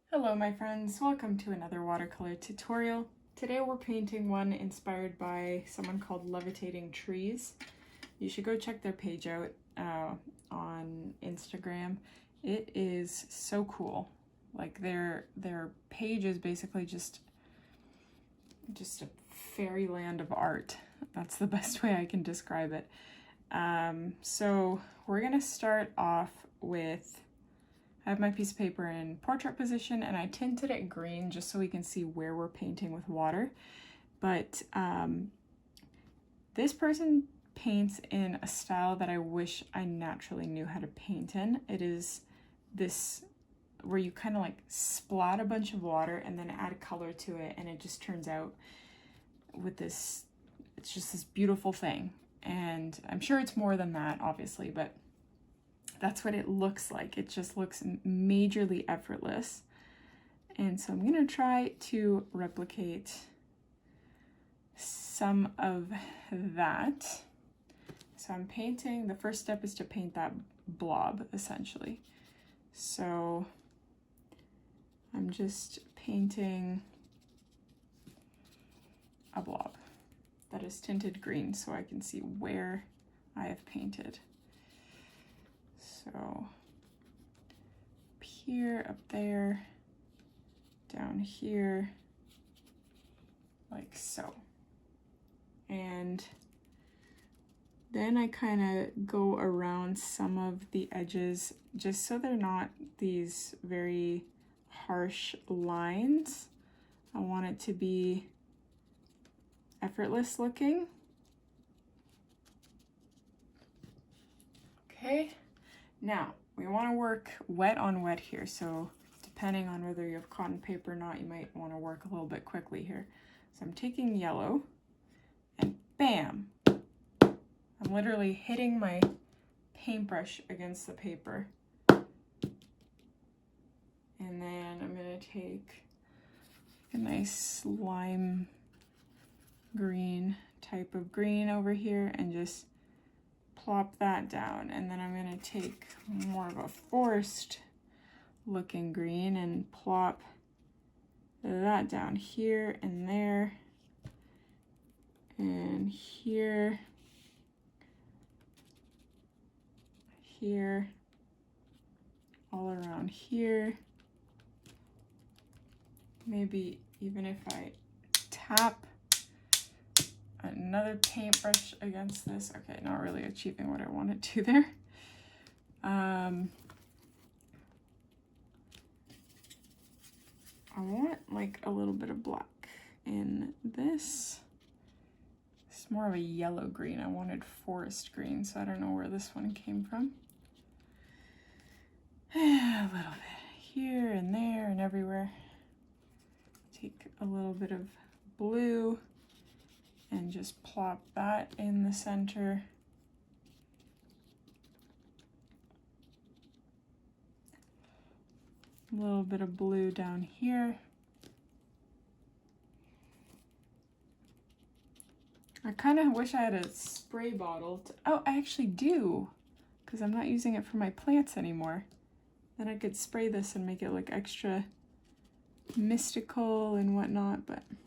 Hello my friends, welcome to another watercolor tutorial. Today we're painting one inspired by someone called Levitating Trees. You should go check their page out on Instagram. It is so cool. Like their page is basically just a fairyland of art. That's the best way I can describe it. So we're gonna start off with, I have my piece of paper in portrait position and I tinted it green just so we can see where we're painting with water. But this person paints in a style that I wish I naturally knew how to paint in. It is this where you kind of like splat a bunch of water and then add color to it, and it just turns out with this, it's just this beautiful thing. And I'm sure it's more than that, obviously, but that's what it looks like. It just looks majorly effortless. And so I'm gonna try to replicate some of that. So I'm painting, the first step is to paint that blob, essentially. So I'm just painting a blob that is tinted green so I can see where I have painted. So up here, up there, down here, like so. And then I kind of go around some of the edges just so they're not these very harsh lines. I want it to be effortless looking. Okay. Now, we want to work wet on wet here, so depending on whether you have cotton paper or not, you might want to work a little bit quickly here. So I'm taking yellow, and bam! I'm literally hitting my paintbrush against the paper. And then I'm going to take a nice lime green type of green over here and just plop that down. And then I'm going to take more of a forest looking green and plop that down here and there and here, here, all around here. Maybe even if I tap another paintbrush against this. Okay, not really achieving what I wanted to there. I want like a little bit of black in this. It's more of a yellow green. I wanted forest green, so I don't know where this one came from. A little bit here and there and everywhere. Take a little bit of blue and just plop that in the center. A little bit of blue down here. I kind of wish I had a spray bottle. Oh, I actually do, because I'm not using it for my plants anymore. Then I could spray this and make it look extra mystical and whatnot, but I'm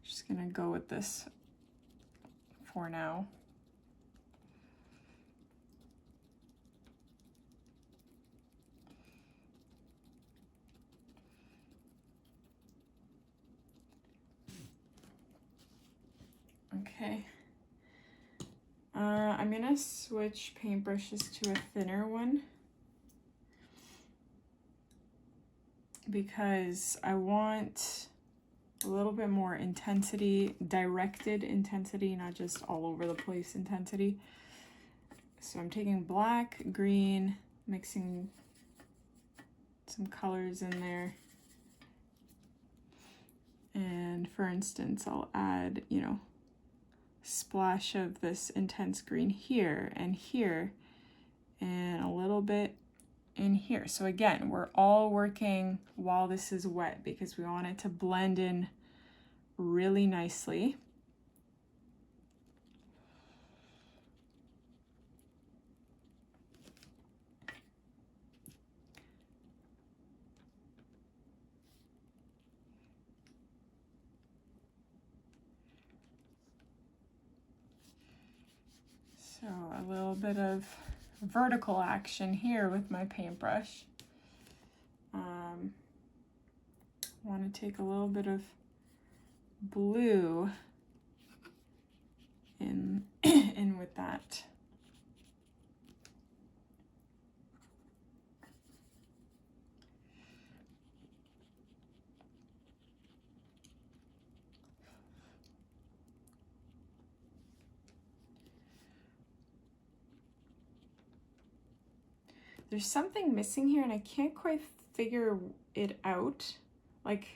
just gonna go with this for now. Okay. I'm gonna switch paintbrushes to a thinner one because I want a little bit more intensity, directed intensity, not just all over the place intensity. So I'm taking black, green, mixing some colors in there. And for instance, I'll add, you know, splash of this intense green here and here, and a little bit in here. So again, we're all working while this is wet because we want it to blend in really nicely. a little bit of vertical action here with my paintbrush. Want to take a little bit of blue in with that. There's something missing here and I can't quite figure it out. Like,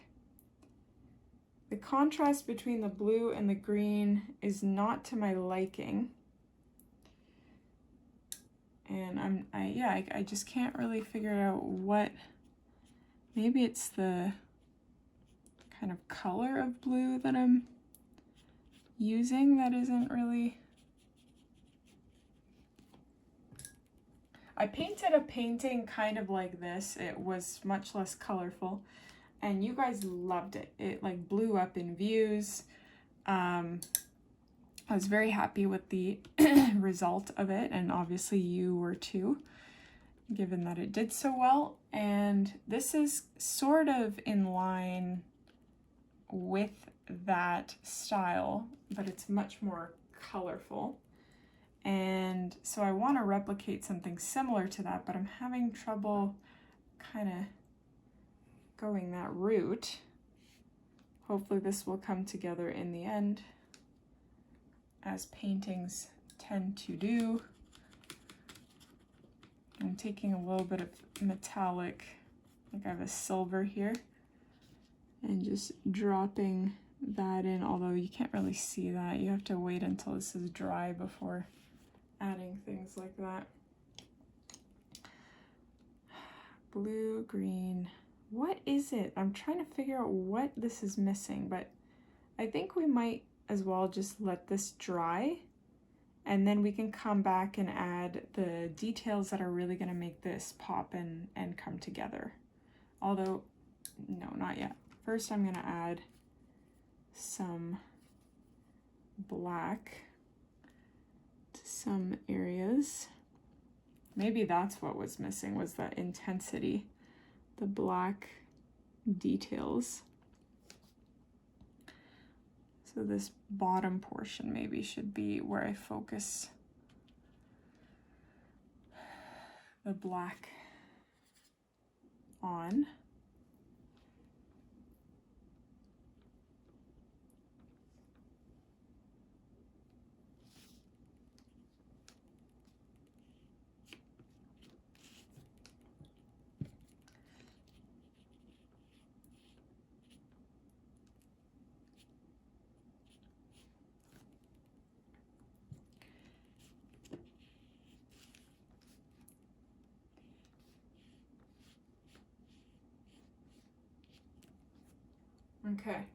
the contrast between the blue and the green is not to my liking. And I just can't really figure out what, maybe it's the kind of color of blue that I'm using that isn't really. I painted a painting kind of like this. It was much less colorful and you guys loved it. It like blew up in views. I was very happy with the result of it, and obviously you were too, given that it did so well. And this is sort of in line with that style, but it's much more colorful. And so I want to replicate something similar to that, but I'm having trouble kind of going that route. Hopefully this will come together in the end, as paintings tend to do. I'm taking a little bit of metallic, like I have a silver here, and just dropping that in, although you can't really see that. You have to wait until this is dry before adding things like that. Blue, green, what is it? I'm trying to figure out what this is missing, but I think we might as well just let this dry, and then we can come back and add the details that are really going to make this pop and come together. Although, no, not yet. First I'm going to add some black to some areas. Maybe that's what was missing, was that intensity, the black details. So this bottom portion maybe should be where I focus the black on. Okay,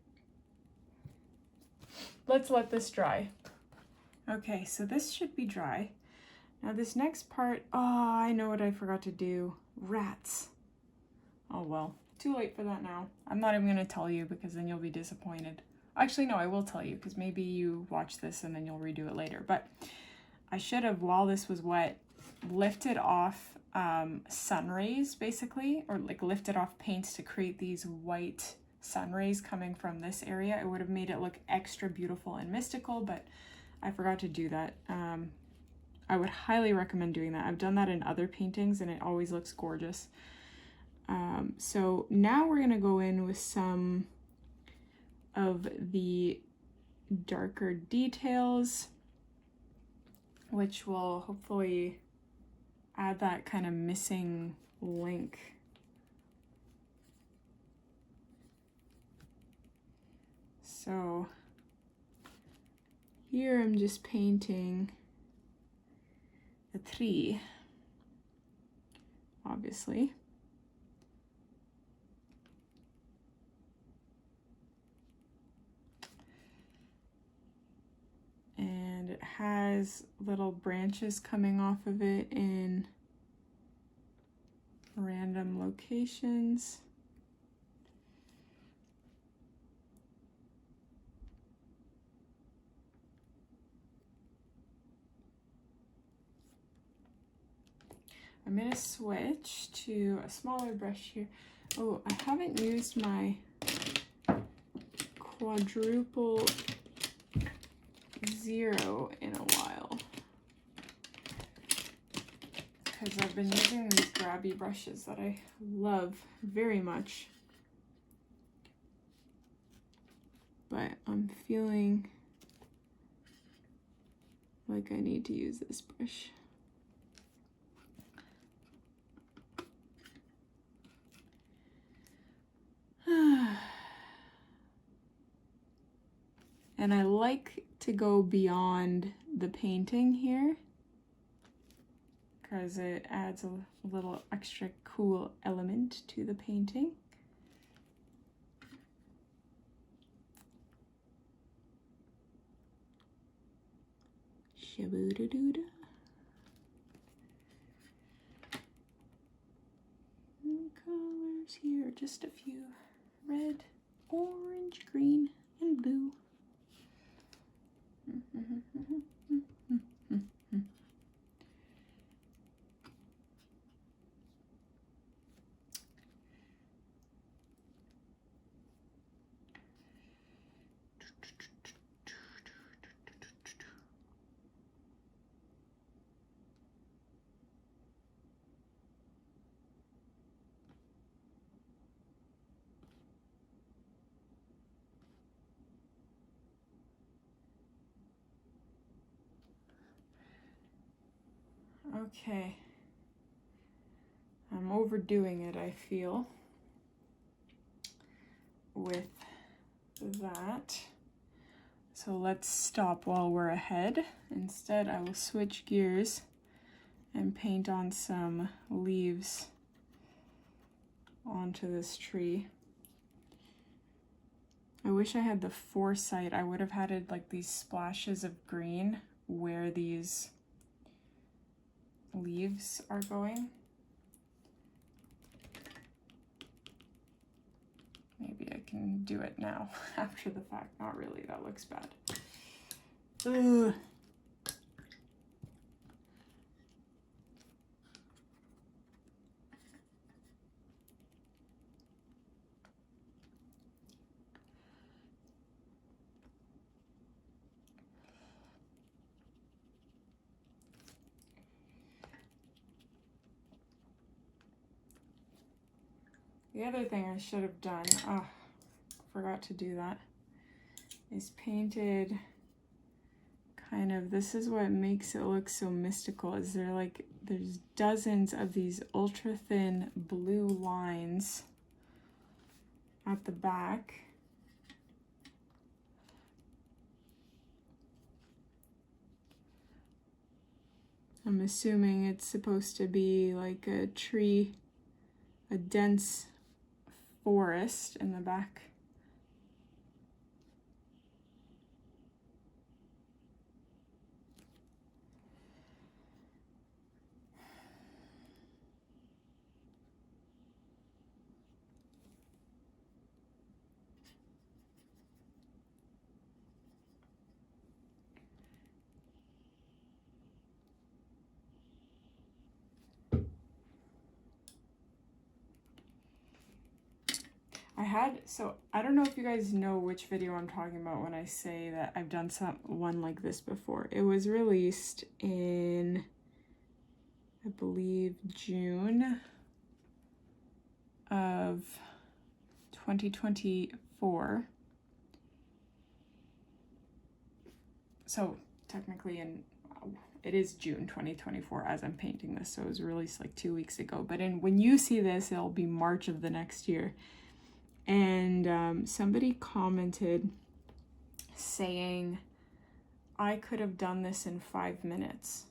let's let this dry. Okay, so this should be dry. Now this next part, oh, I know what I forgot to do. Rats. Oh well, too late for that now. I'm not even gonna tell you because then you'll be disappointed. Actually, no, I will tell you because maybe you watch this and then you'll redo it later. But I should have, while this was wet, lifted off sun rays basically, or like lifted off paints to create these white sun rays coming from this area. It would have made it look extra beautiful and mystical, but I forgot to do that. I would highly recommend doing that. I've done that in other paintings and it always looks gorgeous. So now we're gonna go in with some of the darker details, which will hopefully add that kind of missing link. So here I'm just painting a tree, obviously. And it has little branches coming off of it in random locations. I'm gonna switch to a smaller brush here. Oh, I haven't used my quadruple zero in a while because I've been using these grabby brushes that I love very much, but I'm feeling like I need to use this brush. And I like to go beyond the painting here because it adds a little extra cool element to the painting. Shaboo-da-doo-da. Colors here, just a few. Red, orange, green, and blue. Okay, I'm overdoing it, I feel, with that. So let's stop while we're ahead. Instead, I will switch gears and paint on some leaves onto this tree. I wish I had the foresight. I would have had it like these splashes of green where these leaves are going. Maybe I can do it now after the fact. Not really, that looks bad. Ugh. The other thing I should have done, oh, forgot to do that, is painted kind of, this is what makes it look so mystical, is there's dozens of these ultra thin blue lines at the back. I'm assuming it's supposed to be like a tree, a dense forest in the back. So I don't know if you guys know which video I'm talking about when I say that I've done one like this before. It was released in, I believe, June of 2024. So technically it is June 2024 as I'm painting this, so it was released like 2 weeks ago. But when you see this, it'll be March of the next year. And somebody commented saying, I could have done this in 5 minutes.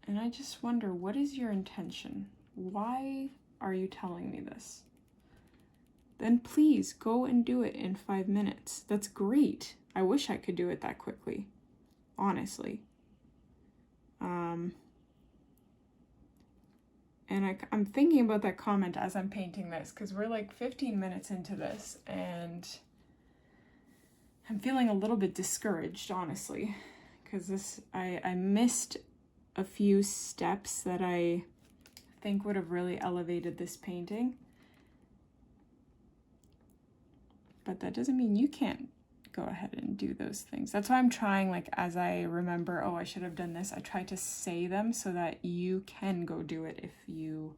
And I just wonder, what is your intention? Why are you telling me this? Then please go and do it in 5 minutes. That's great. I wish I could do it that quickly, honestly. And I'm thinking about that comment as I'm painting this, because we're like 15 minutes into this, and I'm feeling a little bit discouraged, honestly, because I missed a few steps that I think would have really elevated this painting. But that doesn't mean you can't go ahead and do those things. That's why I'm trying, like, as I remember, oh, I should have done this, I try to say them so that you can go do it if you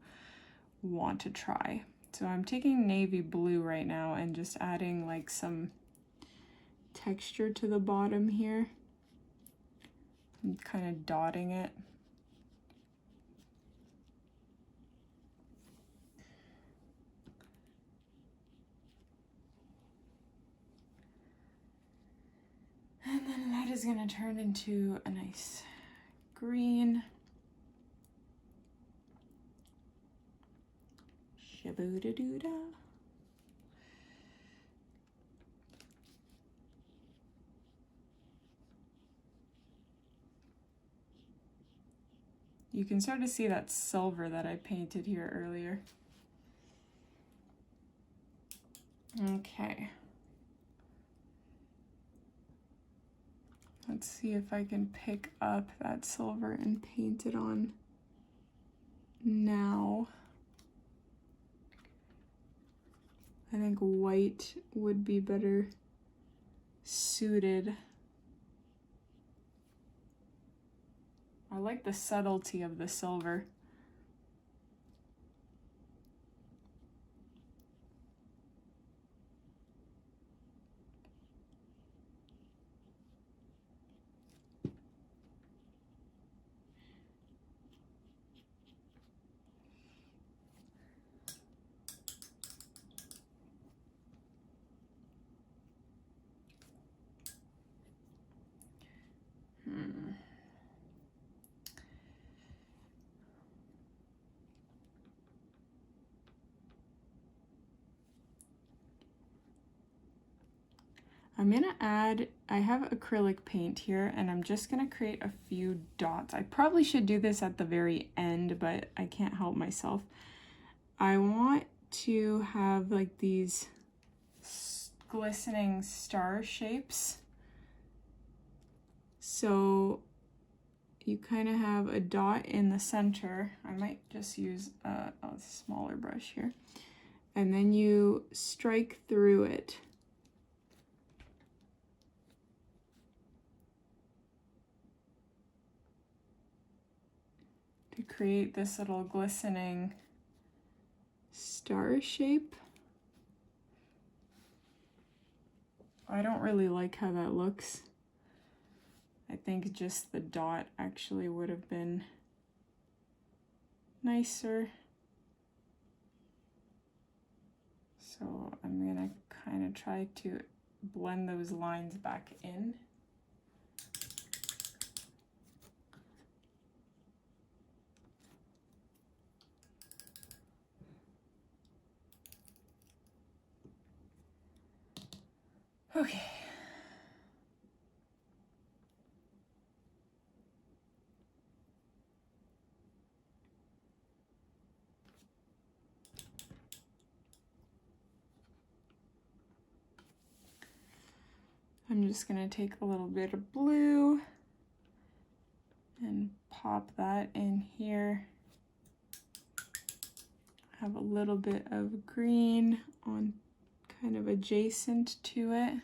want to try. So I'm taking navy blue right now and just adding like some texture to the bottom here. I'm kind of dotting it. And then that is going to turn into a nice green. Shaboo-da-doo-da. You can start to see that silver that I painted here earlier. Okay. Let's see if I can pick up that silver and paint it on now. I think white would be better suited. I like the subtlety of the silver. I'm gonna add, I have acrylic paint here and I'm just gonna create a few dots. I probably should do this at the very end, but I can't help myself. I want to have like these glistening star shapes. So you kind of have a dot in the center. I might just use a smaller brush here. And then you strike through it. To create this little glistening star shape. I don't really like how that looks. I think just the dot actually would have been nicer. So I'm gonna kind of try to blend those lines back in. Okay. I'm just gonna take a little bit of blue and pop that in here. Have a little bit of green on kind of adjacent to it.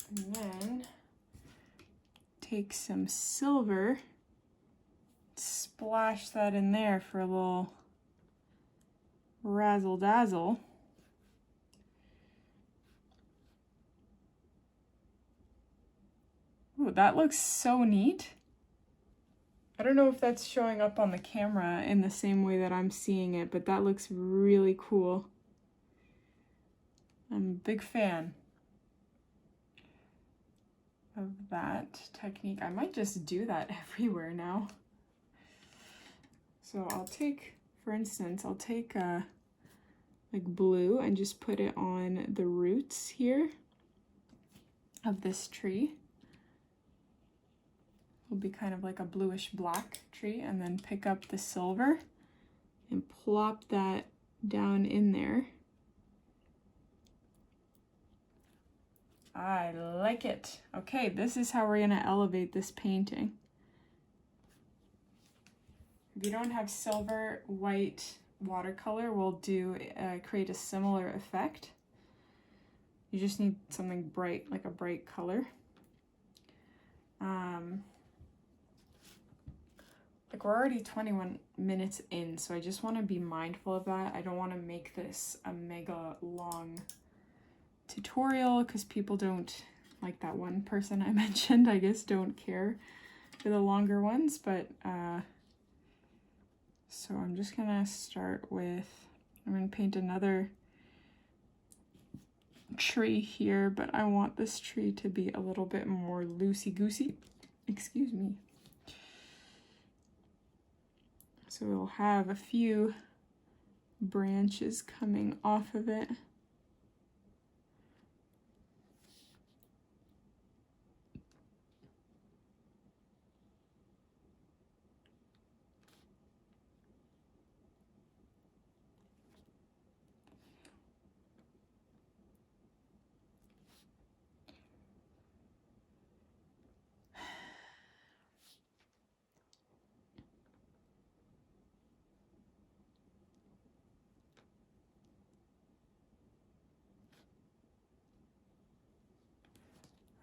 And then take some silver, splash that in there for a little razzle dazzle. Ooh, that looks so neat. I don't know if that's showing up on the camera in the same way that I'm seeing it, but that looks really cool. I'm a big fan of that technique. I might just do that everywhere now. So I'll take, for instance, I'll take like blue and just put it on the roots here of this tree. Will be kind of like a bluish black tree, and then pick up the silver and plop that down in there. I like it. Okay, this is how we're gonna elevate this painting. If you don't have silver, white watercolor will create a similar effect. You just need something bright, like a bright color. Like we're already 21 minutes in, so I just want to be mindful of that. I don't want to make this a mega long tutorial because people don't, like that one person I mentioned, I guess, don't care for the longer ones. But so I'm just gonna start with, I'm gonna paint another tree here, but I want this tree to be a little bit more loosey-goosey. Excuse me. So we'll have a few branches coming off of it.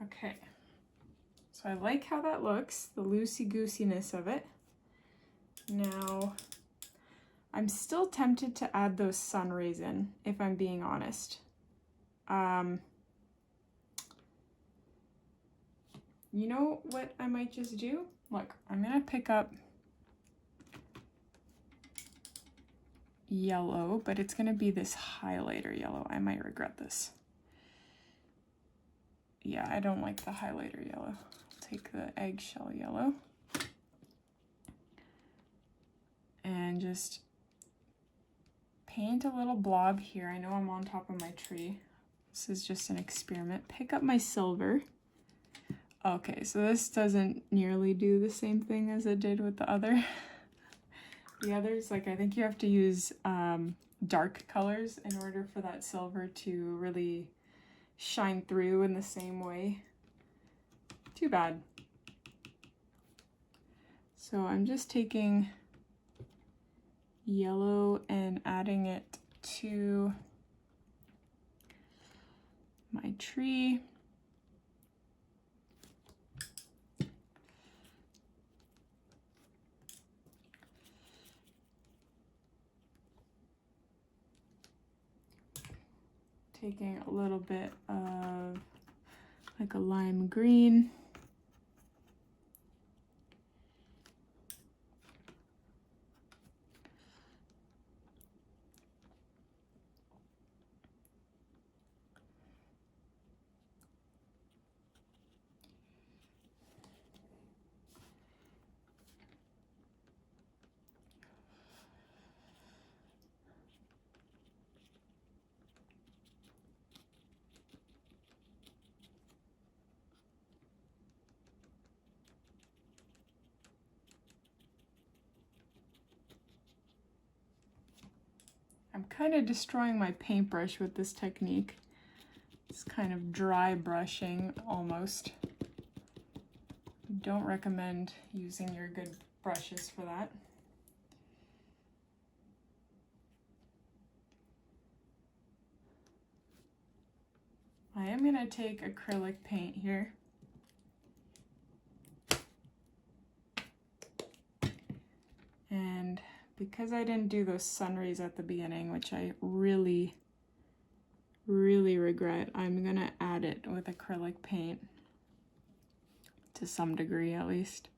Okay, so I like how that looks, the loosey-goosiness of it. Now, I'm still tempted to add those sun rays in, if I'm being honest. You know what I might just do? Look, I'm gonna pick up yellow, but it's gonna be this highlighter yellow. I might regret this. Yeah, I don't like the highlighter yellow. I'll take the eggshell yellow and just paint a little blob here. I know I'm on top of my tree. This is just an experiment. Pick up my silver. Okay, so this doesn't nearly do the same thing as it did with the other. The others, like, I think you have to use dark colors in order for that silver to really shine through in the same way. Too bad. So I'm just taking yellow and adding it to my tree. Taking a little bit of like a lime green. I'm kind of destroying my paintbrush with this technique. It's kind of dry brushing almost. Don't recommend using your good brushes for that. I am going to take acrylic paint here. And because I didn't do those sun rays at the beginning, which I really regret, I'm gonna add it with acrylic paint to some degree at least.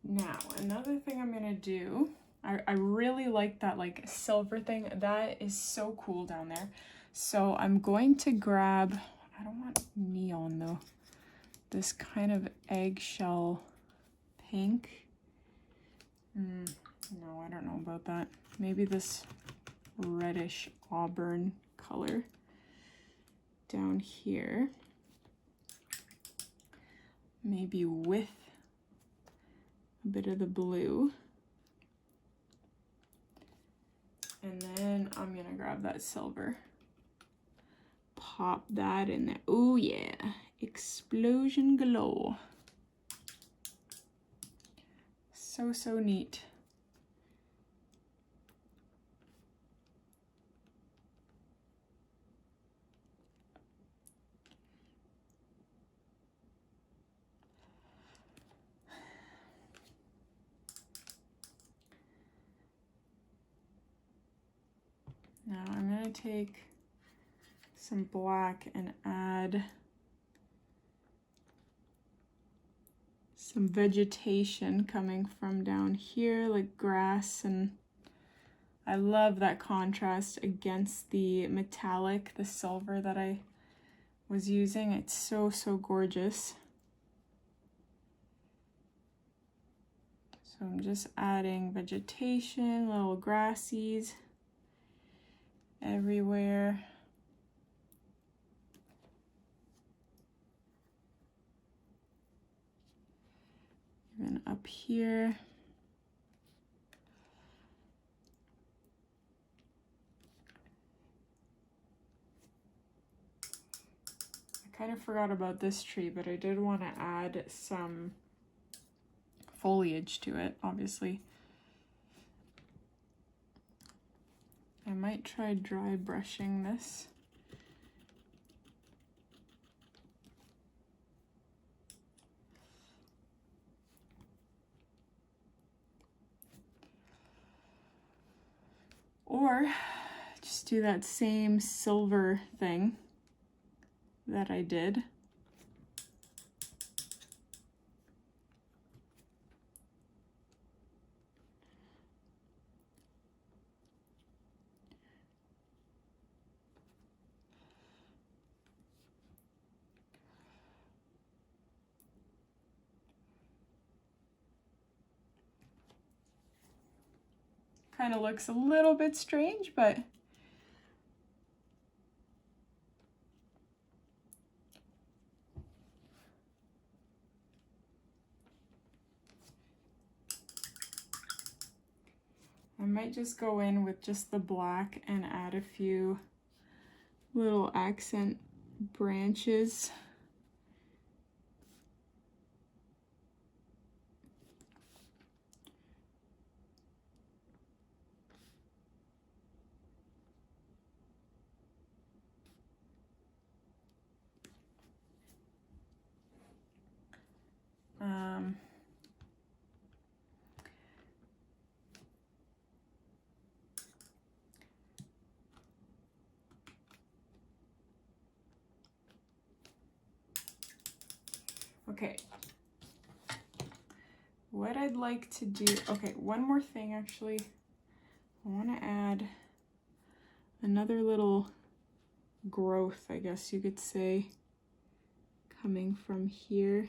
Now, another thing I'm gonna do, I really like that like silver thing. That is so cool down there. So I'm going to grab, I don't want neon though, this kind of eggshell pink. No, I don't know about that. Maybe this reddish auburn color down here. Maybe with a bit of the blue. And then I'm gonna grab that silver. Pop that in there. Oh yeah, explosion galore. So, so neat. Now I'm gonna take some black and add some vegetation coming from down here, like grass, and I love that contrast against the metallic, the silver that I was using. It's so, so gorgeous. So I'm just adding vegetation, little grassies everywhere. Even up here. I kind of forgot about this tree, but I did want to add some foliage to it, obviously. I might try dry brushing this. Or just do that same silver thing that I did. Kind of looks a little bit strange, but I might just go in with just the black and add a few little accent branches. Okay, what I'd like to do, okay, one more thing actually. I want to add another little growth, I guess you could say, coming from here.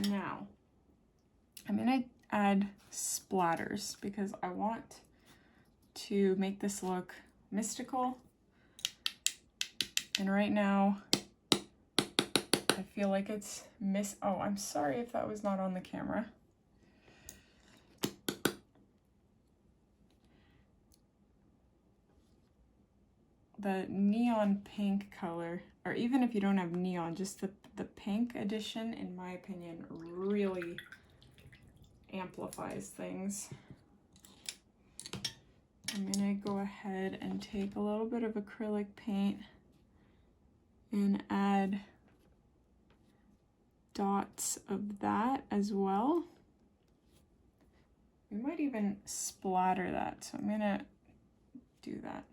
Now, I'm gonna add splatters because I want to make this look mystical. And right now, I feel like it's oh, I'm sorry if that was not on the camera. The neon pink color, or even if you don't have neon, just the pink edition, in my opinion, really amplifies things. I'm gonna go ahead and take a little bit of acrylic paint and add dots of that as well. We might even splatter that, so I'm gonna do that.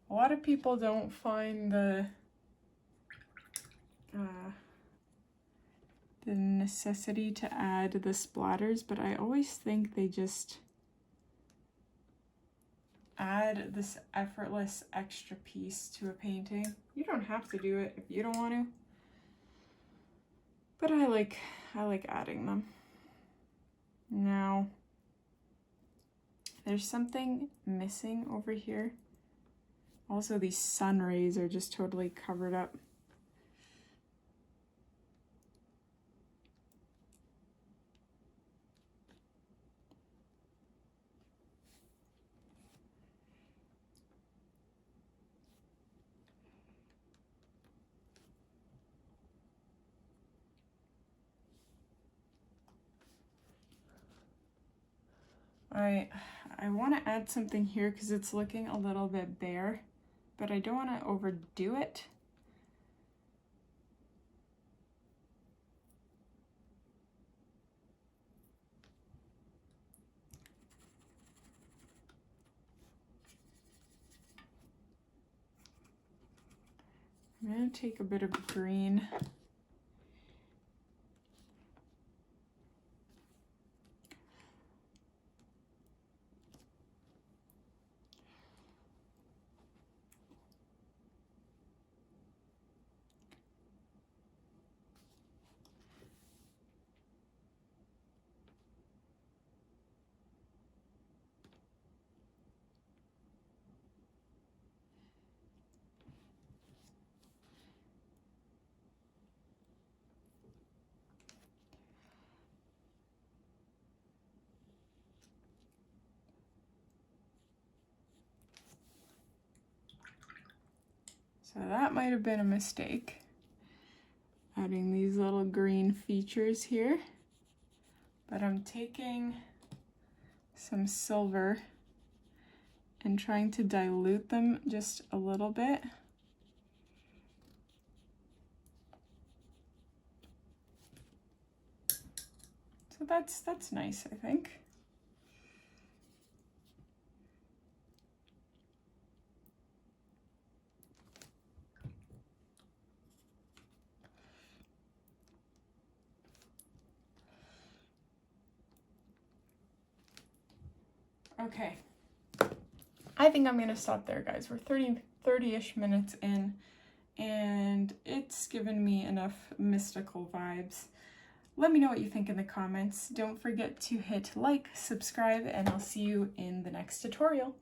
A lot of people don't find the necessity to add the splatters, but I always think they just add this effortless extra piece to a painting. You don't have to do it if you don't want to, but I like adding them. Now, there's something missing over here. Also, these sun rays are just totally covered up. I want to add something here because it's looking a little bit bare, but I don't want to overdo it. I'm going to take a bit of green. So that might have been a mistake, adding these little green features here. But I'm taking some silver and trying to dilute them just a little bit. So that's nice, I think. Okay, I think I'm gonna stop there, guys. We're 30-ish minutes in, and it's given me enough mystical vibes. Let me know what you think in the comments. Don't forget to hit like, subscribe, and I'll see you in the next tutorial.